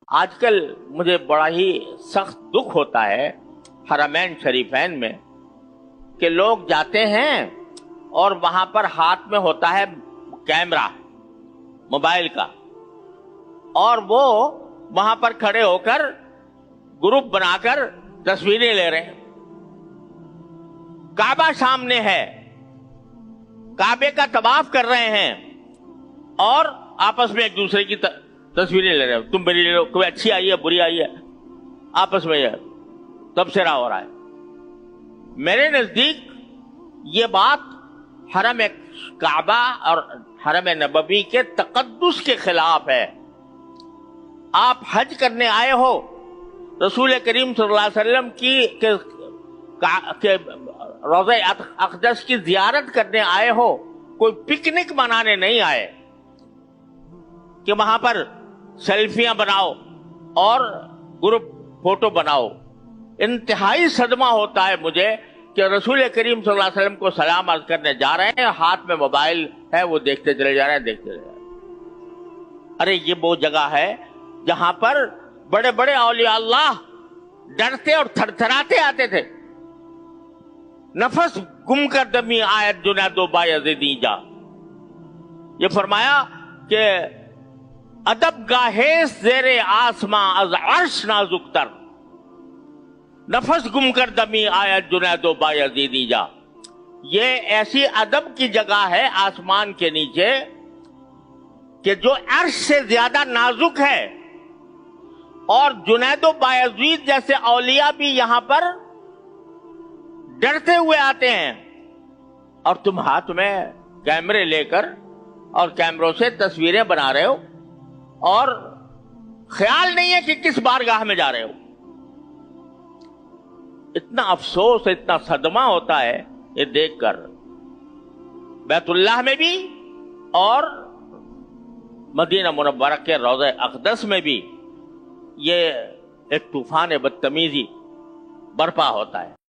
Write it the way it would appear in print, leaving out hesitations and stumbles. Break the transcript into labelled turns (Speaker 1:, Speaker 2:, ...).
Speaker 1: آج کل مجھے بڑا ہی سخت دکھ ہوتا ہے حرمین شریفین میں کہ لوگ جاتے ہیں اور وہاں پر ہاتھ میں ہوتا ہے کیمرہ موبائل کا، اور وہ وہاں پر کھڑے ہو کر گروپ بنا کر تصویریں لے رہے ہیں۔ کعبہ سامنے ہے، کعبے کا طواف کر رہے ہیں اور آپس میں ایک دوسرے کی تصویریں لے رہے ہیں۔ تم میری لے لو، کوئی اچھی آئی ہے بری آئی ہے، آپس میں تبصرہ ہو رہا ہے۔ میرے نزدیک یہ بات حرم کعبہ اور حرم نبوی کے تقدس کے خلاف ہے۔ آپ حج کرنے آئے ہو، رسول کریم صلی اللہ علیہ وسلم کی روضہ اقدس کی زیارت کرنے آئے ہو، کوئی پکنک منانے نہیں آئے کہ وہاں پر سیلفیاں بناؤ اور گروپ فوٹو بناؤ۔ انتہائی صدمہ ہوتا ہے مجھے کہ رسول کریم صلی اللہ علیہ وسلم کو سلام عرض کرنے جا رہے ہیں، ہاتھ میں موبائل ہے، وہ دیکھتے چلے جا رہے ہیں، دیکھتے چلے جا رہے ہیں۔ ارے یہ وہ جگہ ہے جہاں پر بڑے بڑے اولیاء اللہ ڈرتے اور تھر تھراتے آتے تھے۔ نفس گم کر دمی آیت جنید و بایزیدی جا، یہ فرمایا کہ ادب گاہیس زیر آسماں از عرش نازک تر، نفس گم کر دمی آیت جنید و بایزیدی جا۔ یہ ایسی ادب کی جگہ ہے آسمان کے نیچے کہ جو عرش سے زیادہ نازک ہے، اور جنید و بایزید جیسے اولیاء بھی یہاں پر ڈرتے ہوئے آتے ہیں، اور تم ہاتھ میں کیمرے لے کر اور کیمروں سے تصویریں بنا رہے ہو اور خیال نہیں ہے کہ کس بارگاہ میں جا رہے ہو۔ اتنا افسوس، اتنا صدمہ ہوتا ہے یہ دیکھ کر۔ بیت اللہ میں بھی اور مدینہ منورہ کے روضہ اقدس میں بھی یہ ایک طوفان بدتمیزی برپا ہوتا ہے۔